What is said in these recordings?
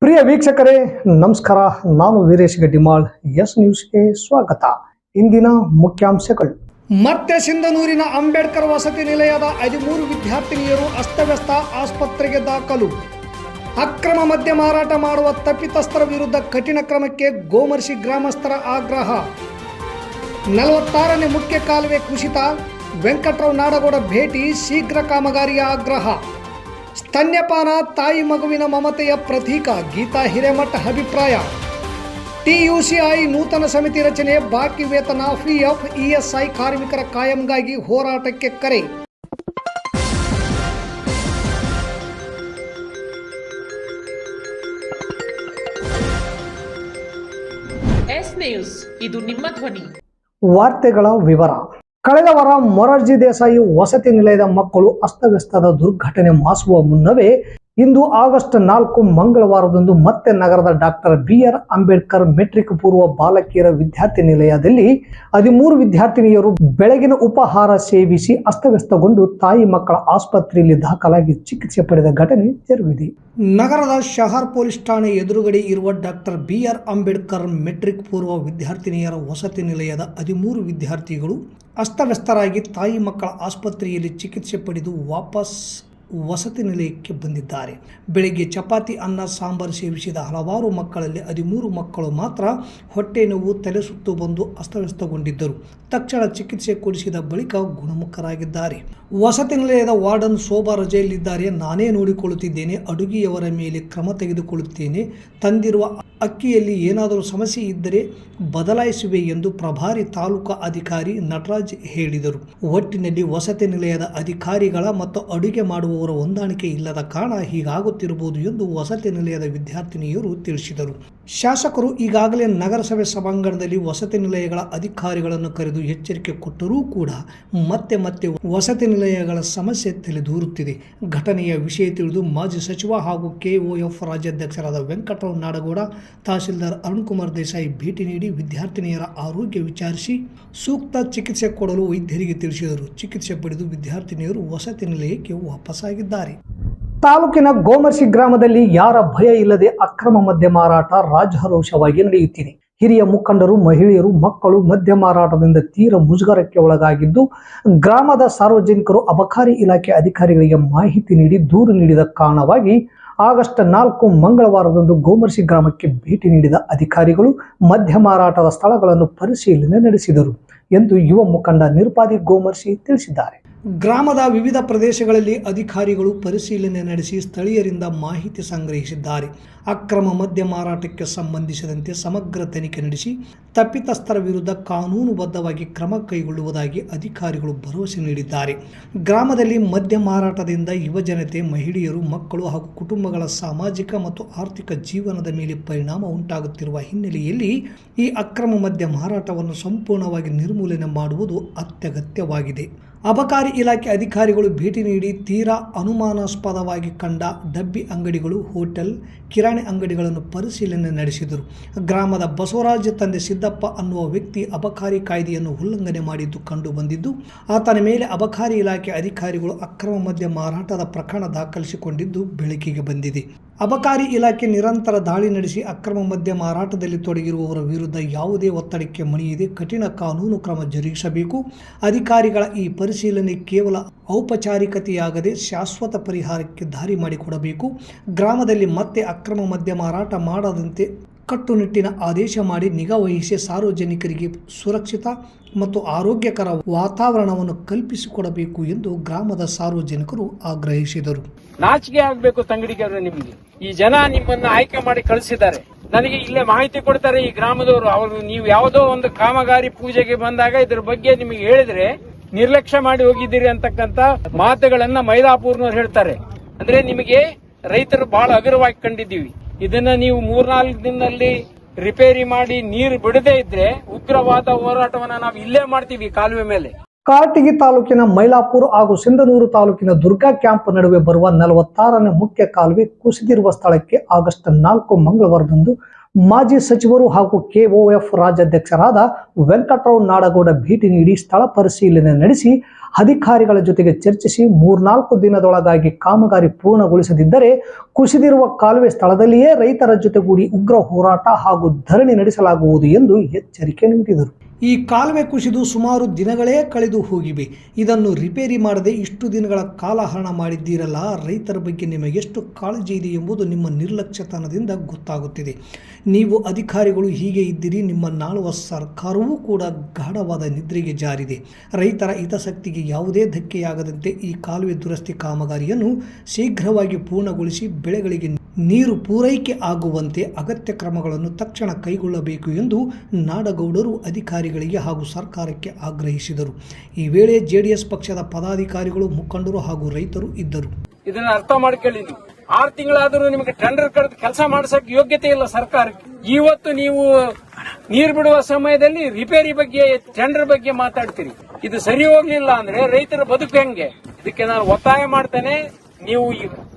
ಪ್ರಿಯ ವೀಕ್ಷಕರೇ ನಮಸ್ಕಾರ. ನಾನು ವೀರೇಶ್ ಗಡ್ಡಿಮಾಳ್. ಎಸ್ ನ್ಯೂಸ್ಗೆ ಸ್ವಾಗತ. ಇಂದಿನ ಮುಖ್ಯಾಂಶಗಳು. ಮತ್ತೆ ಸಿಂಧನೂರಿನ ಅಂಬೇಡ್ಕರ್ ವಸತಿ ನಿಲಯದ 13 ವಿದ್ಯಾರ್ಥಿನಿಯರು ಅಸ್ತವ್ಯಸ್ತ, ಆಸ್ಪತ್ರೆಗೆ ದಾಖಲು. ಅಕ್ರಮ ಮದ್ಯ ಮಾರಾಟ ಮಾಡುವ ತಪ್ಪಿತಸ್ಥರ ವಿರುದ್ಧ ಕಠಿಣ ಕ್ರಮಕ್ಕೆ ಗೋಮರ್ಶಿ ಗ್ರಾಮಸ್ಥರ ಆಗ್ರಹ. 46ನೇ ಮುಖ್ಯ ಕಾಲುವೆ ಕುಸಿತ, ವೆಂಕಟರಾವ್ ನಾಡಗೌಡ ಭೇಟಿ, ಶೀಘ್ರ ಕಾಮಗಾರಿಯ ಆಗ್ರಹ. ಸ್ತನ್ಯಪಾನ ತಾಯಿ ಮಗುವಿನ ಮಮತೆಯ ಪ್ರತೀಕ, ಗೀತಾ ಹಿರೇಮಠ ಅಭಿಪ್ರಾಯ. TUCI ನೂತನ ಸಮಿತಿ ರಚನೆ, ಬಾಕಿ ವೇತನ, PF, ESI ಕಾರ್ಮಿಕರ ಕಾಯಂಗಾಗಿ ಹೋರಾಟಕ್ಕೆ ಕರೆ. ಎಸ್ ನ್ಯೂಸ್, ಇದು ನಿಮ್ಮ ಧ್ವನಿ. ವಾರ್ತೆಗಳ ವಿವರ. ಕಳೆದ ವಾರ ಮೊರಾರ್ಜಿ ದೇಸಾಯಿ ವಸತಿ ನಿಲಯದ ಮಕ್ಕಳು ಅಸ್ತವ್ಯಸ್ತದ ದುರ್ಘಟನೆ ಮಾಸುವ ಮುನ್ನವೇ ಇಂದು ಆಗಸ್ಟ್ 4 ಮಂಗಳವಾರದಂದು ಮತ್ತೆ ನಗರದ ಡಾಕ್ಟರ್ BR ಅಂಬೇಡ್ಕರ್ ಮೆಟ್ರಿಕ್ ಪೂರ್ವ ಬಾಲಕಿಯರ ವಿದ್ಯಾರ್ಥಿ ನಿಲಯದಲ್ಲಿ 13 ವಿದ್ಯಾರ್ಥಿನಿಯರು ಬೆಳಗಿನ ಉಪಹಾರ ಸೇವಿಸಿ ಅಸ್ತವ್ಯಸ್ತಗೊಂಡು ತಾಯಿ ಮಕ್ಕಳ ಆಸ್ಪತ್ರೆಯಲ್ಲಿ ದಾಖಲಾಗಿ ಚಿಕಿತ್ಸೆ ಪಡೆದ ಘಟನೆ ಜರುಗಿದೆ. ನಗರದ ಶಹರ್ ಪೊಲೀಸ್ ಠಾಣೆ ಎದುರುಗಡೆ ಇರುವ ಡಾಕ್ಟರ್ BR ಅಂಬೇಡ್ಕರ್ ಮೆಟ್ರಿಕ್ ಪೂರ್ವ ವಿದ್ಯಾರ್ಥಿನಿಯರ ವಸತಿ ನಿಲಯದ 13 ವಿದ್ಯಾರ್ಥಿಗಳು ಅಸ್ತವ್ಯಸ್ತರಾಗಿ ತಾಯಿ ಮಕ್ಕಳ ಆಸ್ಪತ್ರೆಯಲ್ಲಿ ಚಿಕಿತ್ಸೆ ಪಡೆದು ವಾಪಸ್ ವಸತಿ ನಿಲಯಕ್ಕೆ ಬಂದಿದ್ದಾರೆ. ಬೆಳಗ್ಗೆ ಚಪಾತಿ, ಅನ್ನ, ಸಾಂಬಾರು ಸೇವಿಸಿದ ಹಲವಾರು ಮಕ್ಕಳಲ್ಲಿ 13 ಮಕ್ಕಳು ಮಾತ್ರ ಹೊಟ್ಟೆ ನೋವು, ತಲೆ ಸುತ್ತು ಬಂದು ಅಸ್ತವ್ಯಸ್ತಗೊಂಡಿದ್ದರು. ತಕ್ಷಣ ಚಿಕಿತ್ಸೆ ಕೊಡಿಸಿದ ಬಳಿಕ ಗುಣಮುಖರಾಗಿದ್ದಾರೆ. ವಸತಿ ನಿಲಯದ ವಾರ್ಡನ್ ಶೋಭಾ ರಜೆಯಲ್ಲಿದ್ದಾರೆ. ನಾನೇ ನೋಡಿಕೊಳ್ಳುತ್ತಿದ್ದೇನೆ, ಅಡುಗೆಯವರ ಮೇಲೆ ಕ್ರಮ ತೆಗೆದುಕೊಳ್ಳುತ್ತೇನೆ, ತಂದಿರುವ ಅಕ್ಕಿಯಲ್ಲಿ ಏನಾದರೂ ಸಮಸ್ಯೆ ಇದ್ದರೆ ಬದಲಾಯಿಸುವೆ ಎಂದು ಪ್ರಭಾರಿ ತಾಲೂಕಾ ಅಧಿಕಾರಿ ನಟರಾಜ್ ಹೇಳಿದರು. ಒಟ್ಟಿನಲ್ಲಿ ವಸತಿ ನಿಲಯದ ಅಧಿಕಾರಿಗಳ ಮತ್ತು ಅಡುಗೆ ಮಾಡುವವರ ಹೊಂದಾಣಿಕೆ ಇಲ್ಲದ ಕಾರಣ ಹೀಗಾಗುತ್ತಿರಬಹುದು ಎಂದು ವಸತಿ ನಿಲಯದ ವಿದ್ಯಾರ್ಥಿನಿಯರು ತಿಳಿಸಿದರು. ಶಾಸಕರು ಈಗಾಗಲೇ ನಗರಸಭೆ ಸಭಾಂಗಣದಲ್ಲಿ ವಸತಿ ನಿಲಯಗಳ ಅಧಿಕಾರಿಗಳನ್ನು ಕರೆದು ಎಚ್ಚರಿಕೆ ಕೊಟ್ಟರೂ ಕೂಡ ಮತ್ತೆ ವಸತಿ ನಿಲಯಗಳ ಸಮಸ್ಯೆ ತಲೆದೂರುತ್ತಿದೆ. ಘಟನೆಯ ವಿಷಯ ತಿಳಿದು ಮಾಜಿ ಸಚಿವ ಹಾಗೂ KOF ರಾಜ್ಯಾಧ್ಯಕ್ಷರಾದ ವೆಂಕಟರಾವ್ ನಾಡಗೌಡ, ತಹಸೀಲ್ದಾರ್ ಅರುಣ್ಕುಮಾರ್ ದೇಸಾಯಿ ಭೇಟಿ ನೀಡಿ ವಿದ್ಯಾರ್ಥಿನಿಯರ ಆರೋಗ್ಯ ವಿಚಾರಿಸಿ ಸೂಕ್ತ ಚಿಕಿತ್ಸೆ ಕೊಡಲು ವೈದ್ಯರಿಗೆ ತಿಳಿಸಿದರು. ಚಿಕಿತ್ಸೆ ಪಡೆದು ವಿದ್ಯಾರ್ಥಿನಿಯರು ವಸತಿ ನಿಲಯಕ್ಕೆ ವಾಪಸ್ಸಾಗಿದ್ದಾರೆ. ತಾಲೂಕಿನ ಗೋಮರ್ಶಿ ಗ್ರಾಮದಲ್ಲಿ ಯಾರ ಭಯ ಇಲ್ಲದೆ ಅಕ್ರಮ ಮದ್ಯ ಮಾರಾಟ ರಾಜಾರೋಷವಾಗಿ ನಡೆಯುತ್ತಿದೆ. ಹಿರಿಯ ಮುಖಂಡರು, ಮಹಿಳೆಯರು, ಮಕ್ಕಳು ಮದ್ಯ ಮಾರಾಟದಿಂದ ತೀವ್ರ ಮುಜುಗರಕ್ಕೆ ಒಳಗಾಗಿದ್ದು, ಗ್ರಾಮದ ಸಾರ್ವಜನಿಕರು ಅಬಕಾರಿ ಇಲಾಖೆ ಅಧಿಕಾರಿಗಳಿಗೆ ಮಾಹಿತಿ ನೀಡಿ ದೂರು ನೀಡಿದ ಕಾರಣವಾಗಿ ಆಗಸ್ಟ್ 4 ಮಂಗಳವಾರದಂದು ಗೋಮರ್ಶಿ ಗ್ರಾಮಕ್ಕೆ ಭೇಟಿ ನೀಡಿದ ಅಧಿಕಾರಿಗಳು ಮದ್ಯ ಮಾರಾಟದ ಸ್ಥಳಗಳನ್ನು ಪರಿಶೀಲನೆ ನಡೆಸಿದರು ಎಂದು ಯುವ ಮುಖಂಡ ನಿರುಪಾದಿ ಗೋಮರ್ಶಿ ತಿಳಿಸಿದ್ದಾರೆ. ಗ್ರಾಮದ ವಿವಿಧ ಪ್ರದೇಶಗಳಲ್ಲಿ ಅಧಿಕಾರಿಗಳು ಪರಿಶೀಲನೆ ನಡೆಸಿ ಸ್ಥಳೀಯರಿಂದ ಮಾಹಿತಿ ಸಂಗ್ರಹಿಸಿದ್ದಾರೆ. ಅಕ್ರಮ ಮದ್ಯ ಮಾರಾಟಕ್ಕೆ ಸಂಬಂಧಿಸಿದಂತೆ ಸಮಗ್ರ ತನಿಖೆ ನಡೆಸಿ ತಪ್ಪಿತಸ್ಥರ ವಿರುದ್ಧ ಕಾನೂನುಬದ್ಧವಾಗಿ ಕ್ರಮ ಕೈಗೊಳ್ಳುವುದಾಗಿ ಅಧಿಕಾರಿಗಳು ಭರವಸೆ ನೀಡಿದ್ದಾರೆ. ಗ್ರಾಮದಲ್ಲಿ ಮದ್ಯ ಮಾರಾಟದಿಂದ ಯುವಜನತೆ, ಮಹಿಳೆಯರು, ಮಕ್ಕಳು ಹಾಗೂ ಕುಟುಂಬಗಳ ಸಾಮಾಜಿಕ ಮತ್ತು ಆರ್ಥಿಕ ಜೀವನದ ಮೇಲೆ ಪರಿಣಾಮ ಉಂಟಾಗುತ್ತಿರುವ ಹಿನ್ನೆಲೆಯಲ್ಲಿ ಈ ಅಕ್ರಮ ಮದ್ಯ ಮಾರಾಟವನ್ನು ಸಂಪೂರ್ಣವಾಗಿ ನಿರ್ಮೂಲನೆ ಮಾಡುವುದು ಅತ್ಯಗತ್ಯವಾಗಿದೆ. ಅಬಕಾರಿ ಇಲಾಖೆ ಅಧಿಕಾರಿಗಳು ಭೇಟಿ ನೀಡಿ ತೀರಾ ಅನುಮಾನಾಸ್ಪದವಾಗಿ ಕಂಡ ಡಬ್ಬಿ ಅಂಗಡಿಗಳು, ಹೋಟೆಲ್, ಕಿರಾಣಿ ಅಂಗಡಿಗಳನ್ನು ಪರಿಶೀಲನೆ ನಡೆಸಿದರು. ಗ್ರಾಮದ ಬಸವರಾಜ್ ತಂದೆ ಸಿದ್ದಪ್ಪ ಅನ್ನುವ ವ್ಯಕ್ತಿ ಅಬಕಾರಿ ಕಾಯ್ದೆಯನ್ನು ಉಲ್ಲಂಘನೆ ಮಾಡಿದ್ದು ಕಂಡು ಬಂದಿದ್ದು, ಆತನ ಮೇಲೆ ಅಬಕಾರಿ ಇಲಾಖೆ ಅಧಿಕಾರಿಗಳು ಅಕ್ರಮ ಮದ್ಯ ಮಾರಾಟದ ಪ್ರಕರಣ ದಾಖಲಿಸಿಕೊಂಡಿದ್ದು ಬೆಳಕಿಗೆ ಬಂದಿದೆ. ಅಬಕಾರಿ ಇಲಾಖೆ ನಿರಂತರ ದಾಳಿ ನಡೆಸಿ ಅಕ್ರಮ ಮದ್ಯ ಮಾರಾಟದಲ್ಲಿ ತೊಡಗಿರುವವರ ವಿರುದ್ಧ ಯಾವುದೇ ಒತ್ತಡಕ್ಕೆ ಮಣಿಯದೆ ಕಠಿಣ ಕಾನೂನು ಕ್ರಮ ಜರುಗಿಸಬೇಕು. ಅಧಿಕಾರಿಗಳ ಈ ಪರಿಶೀಲನೆ ಕೇವಲ ಔಪಚಾರಿಕತೆಯಾಗದೆ ಶಾಶ್ವತ ಪರಿಹಾರಕ್ಕೆ ದಾರಿ ಮಾಡಿಕೊಡಬೇಕು. ಗ್ರಾಮದಲ್ಲಿ ಮತ್ತೆ ಅಕ್ರಮ ಮದ್ಯ ಮಾರಾಟ ಮಾಡದಂತೆ ಕಟ್ಟುನಿಟ್ಟಿನ ಆದೇಶ ಮಾಡಿ ನಿಗಾ ವಹಿಸಿ ಸಾರ್ವಜನಿಕರಿಗೆ ಸುರಕ್ಷಿತ ಮತ್ತು ಆರೋಗ್ಯಕರ ವಾತಾವರಣವನ್ನು ಕಲ್ಪಿಸಿಕೊಡಬೇಕು ಎಂದು ಗ್ರಾಮದ ಸಾರ್ವಜನಿಕರು ಆಗ್ರಹಿಸಿದರು. ನಾಚಿಕೆ ಆಗಬೇಕು ತಂಗಡಿಗರ, ನಿಮಗೆ ಈ ಜನ ನಿಮ್ಮನ್ನ ಆಯ್ಕೆ ಮಾಡಿ ಕಳಿಸಿದ್ದಾರೆ. ನನಗೆ ಇಲ್ಲೇ ಮಾಹಿತಿ ಕೊಡ್ತಾರೆ ಈ ಗ್ರಾಮದವರು. ಅವರು ನೀವು ಯಾವುದೋ ಒಂದು ಕಾಮಗಾರಿ ಪೂಜೆಗೆ ಬಂದಾಗ ಇದ್ರ ಬಗ್ಗೆ ನಿಮಗೆ ಹೇಳಿದ್ರೆ ನಿರ್ಲಕ್ಷ್ಯ ಮಾಡಿ ಹೋಗಿದ್ದೀರಿ ಅಂತಕ್ಕಂತ ಮಾತುಗಳನ್ನ ಮೈಲಾಪುರ್ನವ್ರು ಹೇಳ್ತಾರೆ. ಅಂದ್ರೆ ನಿಮಗೆ ರೈತರು ಬಹಳ ಹಗುರವಾಗಿ ಕಂಡಿದ್ದೀವಿ. ಇದನ್ನ ನೀವು 3-4 ದಿನದಲ್ಲಿ ರಿಪೇರಿ ಮಾಡಿ ನೀರು ಬಿಡದೇ ಇದ್ರೆ ಉಗ್ರವಾದ ಹೋರಾಟವನ್ನ ನಾವು ಇಲ್ಲೇ ಮಾಡ್ತೀವಿ ಕಾಲುವೆ ಮೇಲೆ. ಕಾರಟಗಿ ತಾಲೂಕಿನ ಮೈಲಾಪುರ ಹಾಗೂ ಸಿಂಧನೂರು ತಾಲೂಕಿನ ದುರ್ಗಾ ಕ್ಯಾಂಪ್ ನಡುವೆ ಬರುವ 46ನೇ ಮುಖ್ಯ ಕಾಲುವೆ ಕುಸಿದಿರುವ ಸ್ಥಳಕ್ಕೆ ಆಗಸ್ಟ್ 4 ಮಂಗಳವಾರದಂದು ಮಾಜಿ ಸಚಿವರು ಹಾಗೂ ಕೆಒಎಫ್ ರಾಜ್ಯಾಧ್ಯಕ್ಷರಾದ ವೆಂಕಟರಾವ್ ನಾಡಗೌಡ ಭೇಟಿ ನೀಡಿ ಸ್ಥಳ ಪರಿಶೀಲನೆ ನಡೆಸಿ ಅಧಿಕಾರಿಗಳ ಜೊತೆಗೆ ಚರ್ಚಿಸಿ 3-4 ದಿನದೊಳಗಾಗಿ ಕಾಮಗಾರಿ ಪೂರ್ಣಗೊಳಿಸದಿದ್ದರೆ ಕುಸಿದಿರುವ ಕಾಲುವೆ ಸ್ಥಳದಲ್ಲಿಯೇ ರೈತರ ಜೊತೆಗೂಡಿ ಉಗ್ರ ಹೋರಾಟ ಹಾಗೂ ಧರಣಿ ನಡೆಸಲಾಗುವುದು ಎಂದು ಎಚ್ಚರಿಕೆ ನೀಡಿದರು. ಈ ಕಾಲುವೆ ಕುಸಿದು ಸುಮಾರು ದಿನಗಳೇ ಕಳೆದು ಹೋಗಿವೆ. ಇದನ್ನು ರಿಪೇರಿ ಮಾಡದೆ ಇಷ್ಟು ದಿನಗಳ ಕಾಲಹರಣ ಮಾಡಿದ್ದೀರಲ್ಲ. ರೈತರ ಬಗ್ಗೆ ನಿಮಗೆಷ್ಟು ಕಾಳಜಿ ಇದೆ ಎಂಬುದು ನಿಮ್ಮ ನಿರ್ಲಕ್ಷ್ಯತನದಿಂದ ಗೊತ್ತಾಗುತ್ತಿದೆ. ನೀವು ಅಧಿಕಾರಿಗಳು ಹೀಗೆ ಇದ್ದಿರಿ, ನಿಮ್ಮ ನಾಳುವ ಸರ್ಕಾರವೂ ಕೂಡ ಗಾಢವಾದ ನಿದ್ರೆಗೆ ಜಾರಿದೆ. ರೈತರ ಹಿತಾಸಕ್ತಿಗೆ ಯಾವುದೇ ಧಕ್ಕೆಯಾಗದಂತೆ ಈ ಕಾಲುವೆ ದುರಸ್ತಿ ಕಾಮಗಾರಿಯನ್ನು ಶೀಘ್ರವಾಗಿ ಪೂರ್ಣಗೊಳಿಸಿ ಬೆಳೆಗಳಿಗೆ ನೀರು ಪೂರೈಕೆ ಆಗುವಂತೆ ಅಗತ್ಯ ಕ್ರಮಗಳನ್ನು ತಕ್ಷಣ ಕೈಗೊಳ್ಳಬೇಕು ಎಂದು ನಾಡಗೌಡರು ಅಧಿಕಾರಿಗಳಿಗೆ ಹಾಗೂ ಸರ್ಕಾರಕ್ಕೆ ಆಗ್ರಹಿಸಿದರು. ಈ ವೇಳೆ ಜೆಡಿಎಸ್ ಪಕ್ಷದ ಪದಾಧಿಕಾರಿಗಳು, ಮುಖಂಡರು ಹಾಗೂ ರೈತರು ಇದ್ದರು. ಇದನ್ನ ಅರ್ಥ ಮಾಡ್ಕೊಳ್ಳಿ. 6 ತಿಂಗಳಾದರೂ ನಿಮಗೆ ಟೆಂಡರ್ ಕರೆದು ಕೆಲಸ ಮಾಡಿಸಕ್ ಯೋಗ್ಯತೆ ಇಲ್ಲ ಸರ್ಕಾರಕ್ಕೆ. ಇವತ್ತು ನೀವು ನೀರು ಬಿಡುವ ಸಮಯದಲ್ಲಿ ರಿಪೇರಿ ಬಗ್ಗೆ, ಟೆಂಡರ್ ಬಗ್ಗೆ ಮಾತಾಡ್ತೀರಿ. ಇದು ಸರಿ ಹೋಗ್ಲಿಲ್ಲ ಅಂದ್ರೆ ರೈತರ ಬದುಕು ಹೆಂಗೆ? ಇದಕ್ಕೆ ನಾನು ಒತ್ತಾಯ ಮಾಡ್ತೇನೆ. ನೀವು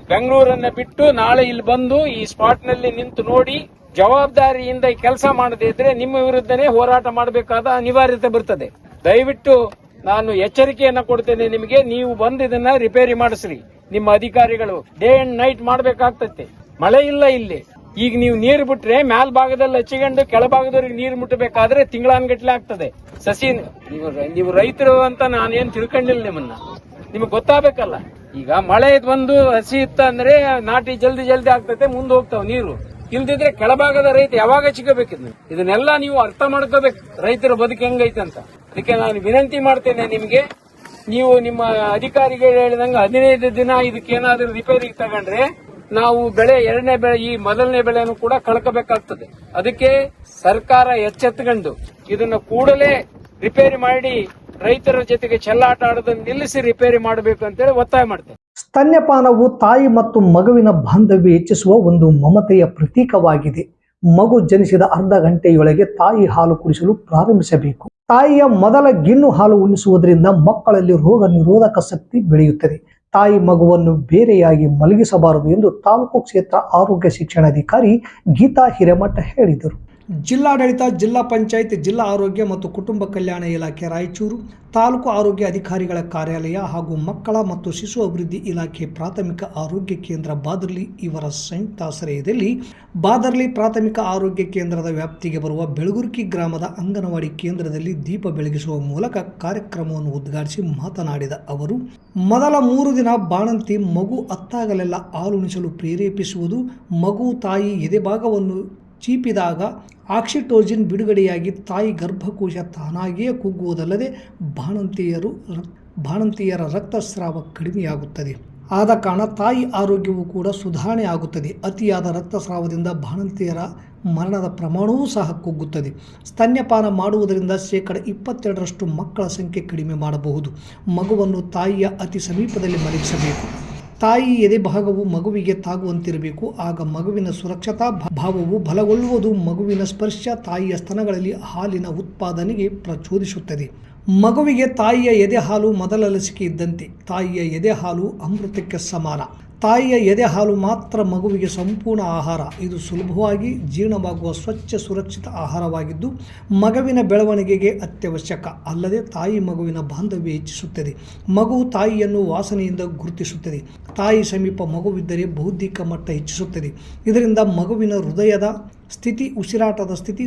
ಬೆಂಗಳೂರನ್ನ ಬಿಟ್ಟು ನಾಳೆ ಇಲ್ಲಿ ಬಂದು ಈ ಸ್ಪಾಟ್ ನಲ್ಲಿ ನಿಂತು ನೋಡಿ, ಜವಾಬ್ದಾರಿಯಿಂದ ಈ ಕೆಲಸ ಮಾಡದೇ ಇದ್ರೆ ನಿಮ್ಮ ವಿರುದ್ಧನೇ ಹೋರಾಟ ಮಾಡಬೇಕಾದ ಅನಿವಾರ್ಯತೆ ಬರ್ತದೆ. ದಯವಿಟ್ಟು ನಾನು ಎಚ್ಚರಿಕೆಯನ್ನ ಕೊಡ್ತೇನೆ ನಿಮಗೆ. ನೀವು ಬಂದು ಇದನ್ನ ರಿಪೇರಿ ಮಾಡಿಸ್ರಿ. ನಿಮ್ಮ ಅಧಿಕಾರಿಗಳು ಡೇ ಅಂಡ್ ನೈಟ್ ಮಾಡಬೇಕಾಗ್ತತೆ. ಮಳೆ ಇಲ್ಲ ಇಲ್ಲಿ. ಈಗ ನೀವು ನೀರು ಬಿಟ್ರೆ ಮೇಲ್ ಭಾಗದಲ್ಲಿ ಹಚ್ಚಿಕೊಂಡು ಕೆಳಭಾಗದವರಿಗೆ ನೀರು ಮುಟ್ಟಬೇಕಾದ್ರೆ ತಿಂಗಳಾನ್ಗಟ್ಲೆ ಆಗ್ತದೆ. ಸಸಿ ನೀವು ರೈತರು ಅಂತ ನಾನೇನ್ ತಿಳ್ಕೊಂಡಿಲ್ಲ. ನಿಮಗೆ ಗೊತ್ತಾಗಬೇಕಲ್ಲ. ಈಗ ಮಳೆ ಬಂದು ಹಸಿ ಇತ್ತ ಅಂದ್ರೆ ನಾಟಿ ಜಲ್ದಿ ಆಗ್ತದೆ, ಮುಂದೆ ಹೋಗ್ತಾವ ನೀರು. ಇಲ್ದಿದ್ರೆ ಕೆಳಭಾಗದ ರೈತ ಯಾವಾಗ ಸಿಗಬೇಕಿದ್? ಇದನ್ನೆಲ್ಲ ನೀವು ಅರ್ಥ ಮಾಡ್ಕೋಬೇಕು, ರೈತರ ಬದುಕು ಹೆಂಗೈತೆ ಅಂತ. ಅದಕ್ಕೆ ನಾನು ವಿನಂತಿ ಮಾಡ್ತೇನೆ ನಿಮಗೆ, ನೀವು ನಿಮ್ಮ ಅಧಿಕಾರಿಗಳು ಹೇಳಿದಂಗೆ 15 ದಿನ ಇದಕ್ಕೇನಾದ್ರೂ ರಿಪೇರಿ ತಗೊಂಡ್ರೆ ನಾವು ಬೆಳೆ, ಎರಡನೇ ಬೆಳೆ, ಈ ಮೊದಲನೇ ಬೆಳೆನೂ ಕೂಡ ಕಳ್ಕೋಬೇಕಾಗ್ತದೆ. ಅದಕ್ಕೆ ಸರ್ಕಾರ ಎಚ್ಚೆತ್ತುಕೊಂಡು ಇದನ್ನು ಕೂಡಲೇ ರಿಪೇರಿ ಮಾಡಿ ರೈತರ ಜೊತೆಗೆ ಚೆಲ್ಲಾಟ ಆಡೋದನ್ನು ನಿಲ್ಲಿಸಿ ರಿಪೇರಿ ಮಾಡಬೇಕು ಅಂತೇಳಿ ಒತ್ತಾಯ ಮಾಡ್ತೇನೆ. ಸ್ತನ್ಯಪಾನವು ತಾಯಿ ಮತ್ತು ಮಗುವಿನ ಬಾಂಧವ್ಯ ಹೆಚ್ಚಿಸುವ ಒಂದು ಮಮತೆಯ ಪ್ರತೀಕವಾಗಿದೆ. ಮಗು ಜನಿಸಿದ ಅರ್ಧ ಗಂಟೆಯೊಳಗೆ ತಾಯಿ ಹಾಲು ಕುಡಿಸಲು ಪ್ರಾರಂಭಿಸಬೇಕು. ತಾಯಿಯ ಮೊದಲ ಗಿಣ್ಣು ಹಾಲು ಉಣಿಸುವುದರಿಂದ ಮಕ್ಕಳಲ್ಲಿ ರೋಗ ನಿರೋಧಕ ಶಕ್ತಿ ಬೆಳೆಯುತ್ತದೆ. ತಾಯಿ ಮಗುವನ್ನು ಬೇರೆಯಾಗಿ ಮಲಗಿಸಬಾರದು ಎಂದು ತಾಲೂಕು ಕ್ಷೇತ್ರ ಆರೋಗ್ಯ ಶಿಕ್ಷಣಾಧಿಕಾರಿ ಗೀತಾ ಹಿರೇಮಠ ಹೇಳಿದರು. ಜಿಲ್ಲಾಡಳಿತ, ಜಿಲ್ಲಾ ಪಂಚಾಯತ್, ಜಿಲ್ಲಾ ಆರೋಗ್ಯ ಮತ್ತು ಕುಟುಂಬ ಕಲ್ಯಾಣ ಇಲಾಖೆ ರಾಯಚೂರು, ತಾಲೂಕು ಆರೋಗ್ಯ ಅಧಿಕಾರಿಗಳ ಕಾರ್ಯಾಲಯ ಹಾಗೂ ಮಕ್ಕಳ ಮತ್ತು ಶಿಶು ಅಭಿವೃದ್ಧಿ ಇಲಾಖೆ ಪ್ರಾಥಮಿಕ ಆರೋಗ್ಯ ಕೇಂದ್ರ ಬಾದರ್ಲಿ ಇವರ ಸಂಯುಕ್ತಾಶ್ರಯದಲ್ಲಿ ಬಾದರ್ಲಿ ಪ್ರಾಥಮಿಕ ಆರೋಗ್ಯ ಕೇಂದ್ರದ ವ್ಯಾಪ್ತಿಗೆ ಬರುವ ಬೆಳಗುರ್ಕಿ ಗ್ರಾಮದ ಅಂಗನವಾಡಿ ಕೇಂದ್ರದಲ್ಲಿ ದೀಪ ಬೆಳಗಿಸುವ ಮೂಲಕ ಕಾರ್ಯಕ್ರಮವನ್ನು ಉದ್ಘಾಟಿಸಿ ಮಾತನಾಡಿದ ಅವರು, ಮೊದಲ 3 ದಿನ ಬಾಣಂತಿ ಮಗು ಅತ್ತಾಗಲೆಲ್ಲ ಹಾಲುಣಿಸಲು ಪ್ರೇರೇಪಿಸುವುದು. ಮಗು ತಾಯಿ ಎದೆಭಾಗವನ್ನು ಚೀಪಿದಾಗ ಆಕ್ಸಿಟೋಸಿನ್ ಬಿಡುಗಡೆಯಾಗಿ ತಾಯಿ ಗರ್ಭಕೋಶ ತಾನಾಗಿಯೇ ಕುಗ್ಗುವುದಲ್ಲದೆ ಬಾಣಂತಿಯರ ರಕ್ತಸ್ರಾವ ಕಡಿಮೆಯಾಗುತ್ತದೆ. ಆದ ಕಾರಣ ತಾಯಿ ಆರೋಗ್ಯವೂ ಕೂಡ ಸುಧಾರಣೆ ಆಗುತ್ತದೆ. ಅತಿಯಾದ ರಕ್ತಸ್ರಾವದಿಂದ ಬಾಣಂತಿಯರ ಮರಣದ ಪ್ರಮಾಣವೂ ಸಹ ಕುಗ್ಗುತ್ತದೆ. ಸ್ತನ್ಯಪಾನ ಮಾಡುವುದರಿಂದ 22% ಮಕ್ಕಳ ಸಂಖ್ಯೆ ಕಡಿಮೆ ಮಾಡಬಹುದು. ಮಗುವನ್ನು ತಾಯಿಯ ಅತಿ ಸಮೀಪದಲ್ಲಿ ಮಲಗಿಸಬೇಕು. ತಾಯಿ ಎದೆ ಭಾಗವು ಮಗುವಿಗೆ ತಾಗುವಂತಿರಬೇಕು. ಆಗ ಮಗುವಿನ ಸುರಕ್ಷತಾ ಭಾವವು ಬಲಗೊಳ್ಳುವುದು. ಮಗುವಿನ ಸ್ಪರ್ಶ ತಾಯಿಯ ಸ್ತನಗಳಲ್ಲಿ ಹಾಲಿನ ಉತ್ಪಾದನೆಗೆ ಪ್ರಚೋದಿಸುತ್ತದೆ. ಮಗುವಿಗೆ ತಾಯಿಯ ಎದೆ ಹಾಲು ಮೊದಲ ಲಸಿಕೆ ಇದ್ದಂತೆ. ತಾಯಿಯ ಎದೆ ಹಾಲು ಅಮೃತಕ್ಕೆ ಸಮಾನ. ತಾಯಿಯ ಎದೆ ಹಾಲು ಮಾತ್ರ ಮಗುವಿಗೆ ಸಂಪೂರ್ಣ ಆಹಾರ. ಇದು ಸುಲಭವಾಗಿ ಜೀರ್ಣವಾಗುವ ಸ್ವಚ್ಛ ಸುರಕ್ಷಿತ ಆಹಾರವಾಗಿದ್ದು ಮಗುವಿನ ಬೆಳವಣಿಗೆಗೆ ಅತ್ಯವಶ್ಯಕ. ಅಲ್ಲದೆ ತಾಯಿ ಮಗುವಿನ ಬಾಂಧವ್ಯ ಹೆಚ್ಚಿಸುತ್ತದೆ. ಮಗು ತಾಯಿಯನ್ನು ವಾಸನೆಯಿಂದ ಗುರುತಿಸುತ್ತದೆ. ತಾಯಿ ಸಮೀಪ ಮಗುವಿದ್ದರೆ ಬೌದ್ಧಿಕ ಮಟ್ಟ ಹೆಚ್ಚಿಸುತ್ತದೆ. ಇದರಿಂದ ಮಗುವಿನ ಹೃದಯದ ಸ್ಥಿತಿ, ಉಸಿರಾಟದ ಸ್ಥಿತಿ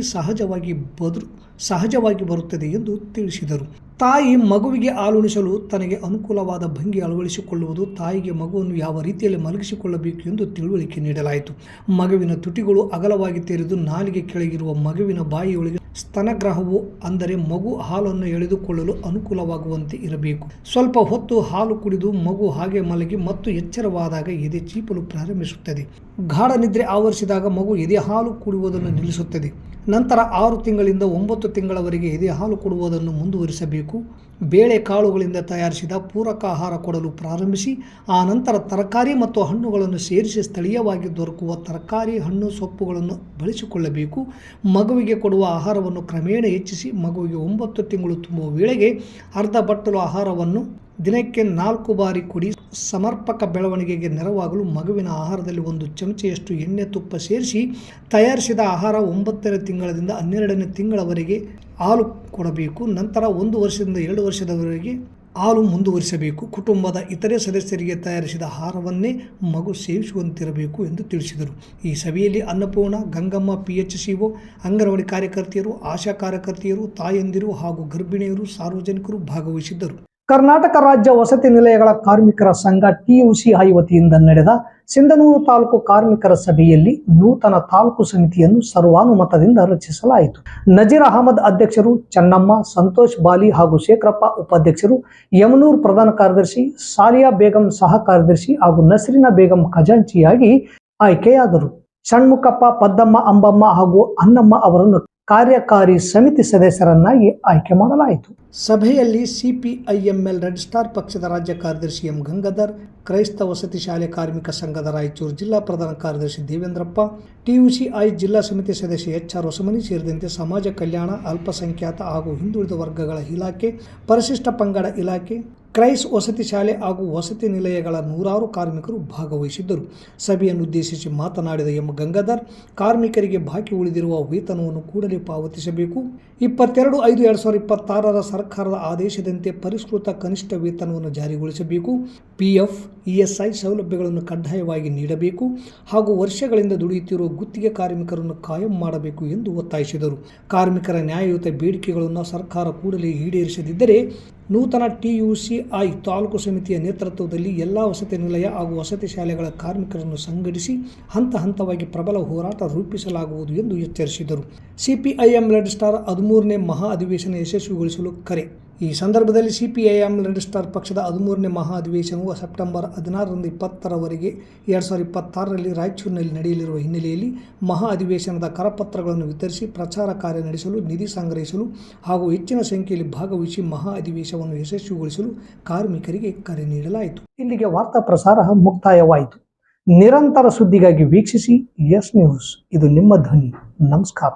ಸಹಜವಾಗಿ ಬರುತ್ತದೆ ಎಂದು ತಿಳಿಸಿದರು. ತಾಯಿ ಮಗುವಿಗೆ ಹಾಲುಣಿಸಲು ತನಗೆ ಅನುಕೂಲವಾದ ಭಂಗಿ ಅಳವಡಿಸಿಕೊಳ್ಳುವುದು. ತಾಯಿಗೆ ಮಗುವನ್ನು ಯಾವ ರೀತಿಯಲ್ಲಿ ಮಲಗಿಸಿಕೊಳ್ಳಬೇಕು ಎಂದು ತಿಳುವಳಿಕೆ ನೀಡಲಾಯಿತು. ಮಗುವಿನ ತುಟಿಗಳು ಅಗಲವಾಗಿ ತೆರೆದು ನಾಲಿಗೆ ಕೆಳಗಿರುವ ಮಗುವಿನ ಬಾಯಿಯೊಳಗೆ ಸ್ತನಗ್ರಹವು, ಅಂದರೆ ಮಗು ಹಾಲನ್ನು ಎಳೆದುಕೊಳ್ಳಲು ಅನುಕೂಲವಾಗುವಂತೆ ಇರಬೇಕು. ಸ್ವಲ್ಪ ಹೊತ್ತು ಹಾಲು ಕುಡಿದು ಮಗು ಹಾಗೆ ಮಲಗಿ ಮತ್ತು ಎಚ್ಚರವಾದಾಗ ಎದೆ ಚೀಪಲು ಪ್ರಾರಂಭಿಸುತ್ತದೆ. ಗಾಢ ನಿದ್ರೆ ಆವರಿಸಿದಾಗ ಮಗು ಎದೆ ಹಾಲು ಕುಡಿಯುವುದನ್ನು ನಿಲ್ಲಿಸುತ್ತದೆ. ನಂತರ 6 ತಿಂಗಳಿಂದ 9 ತಿಂಗಳವರೆಗೆ ಎದೆ ಹಾಲು ಕೊಡುವುದನ್ನು ಮುಂದುವರಿಸಬೇಕು. ಬೇಳೆ ಕಾಳುಗಳಿಂದ ತಯಾರಿಸಿದ ಪೂರಕ ಆಹಾರ ಕೊಡಲು ಪ್ರಾರಂಭಿಸಿ ಆ ನಂತರ ತರಕಾರಿ ಮತ್ತು ಹಣ್ಣುಗಳನ್ನು ಸೇರಿಸಿ ಸ್ಥಳೀಯವಾಗಿ ದೊರಕುವ ತರಕಾರಿ, ಹಣ್ಣು, ಸೊಪ್ಪುಗಳನ್ನು ಬಳಸಿಕೊಳ್ಳಬೇಕು. ಮಗುವಿಗೆ ಕೊಡುವ ಆಹಾರವನ್ನು ಕ್ರಮೇಣ ಹೆಚ್ಚಿಸಿ ಮಗುವಿಗೆ 9 ತಿಂಗಳು ತುಂಬುವ ವೇಳೆಗೆ ಅರ್ಧ ಬಟ್ಟಲು ಆಹಾರವನ್ನು ದಿನಕ್ಕೆ 4 ಬಾರಿ ಕುಡಿ. ಸಮರ್ಪಕ ಬೆಳವಣಿಗೆಗೆ ನೆರವಾಗಲು ಮಗುವಿನ ಆಹಾರದಲ್ಲಿ 1 ಚಮಚೆಯಷ್ಟು ಎಣ್ಣೆ ತುಪ್ಪ ಸೇರಿಸಿ ತಯಾರಿಸಿದ ಆಹಾರ 9ನೇ ತಿಂಗಳಿಂದ 12ನೇ ತಿಂಗಳವರೆಗೆ ಹಾಲು ಕೊಡಬೇಕು. ನಂತರ 1 ವರ್ಷದಿಂದ 2 ವರ್ಷದವರೆಗೆ ಹಾಲು ಮುಂದುವರಿಸಬೇಕು. ಕುಟುಂಬದ ಇತರೆ ಸದಸ್ಯರಿಗೆ ತಯಾರಿಸಿದ ಆಹಾರವನ್ನೇ ಮಗು ಸೇವಿಸುವಂತಿರಬೇಕು ಎಂದು ತಿಳಿಸಿದರು. ಈ ಸಭೆಯಲ್ಲಿ ಅನ್ನಪೂರ್ಣ, ಗಂಗಮ್ಮ, PHCO, ಅಂಗನವಾಡಿ ಕಾರ್ಯಕರ್ತೆಯರು, ಆಶಾ ಕಾರ್ಯಕರ್ತೆಯರು, ತಾಯಂದಿರು ಹಾಗೂ ಗರ್ಭಿಣಿಯರು, ಸಾರ್ವಜನಿಕರು ಭಾಗವಹಿಸಿದ್ದರು. ಕರ್ನಾಟಕ ರಾಜ್ಯ ವಸತಿ ನಿಲಯಗಳ ಕಾರ್ಮಿಕರ ಸಂಘ TUCI ವತಿಯಿಂದ ನಡೆದ ಸಿಂಧನೂರು ತಾಲೂಕು ಕಾರ್ಮಿಕರ ಸಭೆಯಲ್ಲಿ ನೂತನ ತಾಲೂಕು ಸಮಿತಿಯನ್ನು ಸರ್ವಾನುಮತದಿಂದ ರಚಿಸಲಾಯಿತು. ನಜೀರ್ ಅಹಮದ್ ಅಧ್ಯಕ್ಷರು, ಚೆನ್ನಮ್ಮ, ಸಂತೋಷ್ ಬಾಲಿ ಹಾಗೂ ಶೇಖರಪ್ಪ ಉಪಾಧ್ಯಕ್ಷರು, ಯಮನೂರ್ ಪ್ರಧಾನ ಕಾರ್ಯದರ್ಶಿ, ಸಾಲಿಯಾ ಬೇಗಂ ಸಹ ಕಾರ್ಯದರ್ಶಿ ಹಾಗೂ ನಸರಿನಾ ಬೇಗಂ ಖಜಾಂಚಿಯಾಗಿ ಆಯ್ಕೆಯಾದರು. ಷಣ್ಮುಖಪ್ಪ, ಪದ್ದಮ್ಮ, ಅಂಬಮ್ಮ ಹಾಗೂ ಅನ್ನಮ್ಮ ಅವರನ್ನು ಕಾರ್ಯಕಾರಿ ಸಮಿತಿ ಸದಸ್ಯರನ್ನಾಗಿ ಆಯ್ಕೆ ಮಾಡಲಾಯಿತು. ಸಭೆಯಲ್ಲಿ CPIML ರೆಡ್ ಸ್ಟಾರ್ ಪಕ್ಷದ ರಾಜ್ಯ ಕಾರ್ಯದರ್ಶಿ ಎಂ ಗಂಗಾಧರ್, ಕ್ರೈಸ್ತ ವಸತಿ ಶಾಲೆ ಕಾರ್ಮಿಕ ಸಂಘದ ರಾಯಚೂರು ಜಿಲ್ಲಾ ಪ್ರಧಾನ ಕಾರ್ಯದರ್ಶಿ ದೇವೇಂದ್ರಪ್ಪ, TUCI ಜಿಲ್ಲಾ ಸಮಿತಿ ಸದಸ್ಯ HR ಹೊಸಮನಿ ಸೇರಿದಂತೆ ಸಮಾಜ ಕಲ್ಯಾಣ, ಅಲ್ಪಸಂಖ್ಯಾತ ಹಾಗೂ ಹಿಂದುಳಿದ ವರ್ಗಗಳ ಇಲಾಖೆ, ಪರಿಶಿಷ್ಟ ಪಂಗಡ ಇಲಾಖೆ, ಕ್ರೈಸ್ ವಸತಿ ಶಾಲೆ ಹಾಗೂ ವಸತಿ ನಿಲಯಗಳ ನೂರಾರು ಕಾರ್ಮಿಕರು ಭಾಗವಹಿಸಿದ್ದರು. ಸಭೆಯನ್ನು ಉದ್ದೇಶಿಸಿ ಮಾತನಾಡಿದ ಎಂ ಗಂಗಾಧರ್, ಕಾರ್ಮಿಕರಿಗೆ ಬಾಕಿ ಉಳಿದಿರುವ ವೇತನವನ್ನು ಕೂಡಲೇ ಪಾವತಿಸಬೇಕು. 22/5/2026 ಸರ್ಕಾರದ ಆದೇಶದಂತೆ ಪರಿಷ್ಕೃತ ಕನಿಷ್ಠ ವೇತನವನ್ನು ಜಾರಿಗೊಳಿಸಬೇಕು. PF, ESI ಸೌಲಭ್ಯಗಳನ್ನು ಕಡ್ಡಾಯವಾಗಿ ನೀಡಬೇಕು ಹಾಗೂ ವರ್ಷಗಳಿಂದ ದುಡಿಯುತ್ತಿರುವ ಗುತ್ತಿಗೆ ಕಾರ್ಮಿಕರನ್ನು ಕಾಯಂ ಮಾಡಬೇಕು ಎಂದು ಒತ್ತಾಯಿಸಿದರು. ಕಾರ್ಮಿಕರ ನ್ಯಾಯಯುತ ಬೇಡಿಕೆಗಳನ್ನು ಸರ್ಕಾರ ಕೂಡಲೇ ಈಡೇರಿಸದಿದ್ದರೆ ನೂತನ TUCI ತಾಲೂಕು ಸಮಿತಿಯ ನೇತೃತ್ವದಲ್ಲಿ ಎಲ್ಲ ವಸತಿ ನಿಲಯ ಹಾಗೂ ವಸತಿ ಶಾಲೆಗಳ ಕಾರ್ಮಿಕರನ್ನು ಸಂಘಟಿಸಿ ಹಂತ ಹಂತವಾಗಿ ಪ್ರಬಲ ಹೋರಾಟ ರೂಪಿಸಲಾಗುವುದು ಎಂದು ಎಚ್ಚರಿಸಿದರು. CPIM ರೆಡ್ ಸ್ಟಾರ್ 13ನೇ ಮಹಾ ಅಧಿವೇಶನ ಯಶಸ್ವಿಗೊಳಿಸಲು ಕರೆ. ಈ ಸಂದರ್ಭದಲ್ಲಿ CPIM ರೆಡ್ ಸ್ಟಾರ್ ಪಕ್ಷದ 13ನೇ ಮಹಾ ಅಧಿವೇಶನವು ಸೆಪ್ಟೆಂಬರ್ 16ರಿಂದ 20ರವರೆಗೆ 2026ರಲ್ಲಿ ರಾಯಚೂರಿನಲ್ಲಿ ನಡೆಯಲಿರುವ ಹಿನ್ನೆಲೆಯಲ್ಲಿ ಮಹಾ ಅಧಿವೇಶನದ ಕರಪತ್ರಗಳನ್ನು ವಿತರಿಸಿ ಪ್ರಚಾರ ಕಾರ್ಯ ನಡೆಸಲು, ನಿಧಿ ಸಂಗ್ರಹಿಸಲು ಹಾಗೂ ಹೆಚ್ಚಿನ ಸಂಖ್ಯೆಯಲ್ಲಿ ಭಾಗವಹಿಸಿ ಮಹಾ ಅಧಿವೇಶನವನ್ನು ಯಶಸ್ವಿಗೊಳಿಸಲು ಕಾರ್ಮಿಕರಿಗೆ ಕರೆ ನೀಡಲಾಯಿತು. ಇಲ್ಲಿಗೆ ವಾರ್ತಾ ಪ್ರಸಾರ ಮುಕ್ತಾಯವಾಯಿತು. ನಿರಂತರ ಸುದ್ದಿಗಾಗಿ ವೀಕ್ಷಿಸಿ ಎಸ್ ನ್ಯೂಸ್. ಇದು ನಿಮ್ಮ ಧ್ವನಿ. ನಮಸ್ಕಾರ.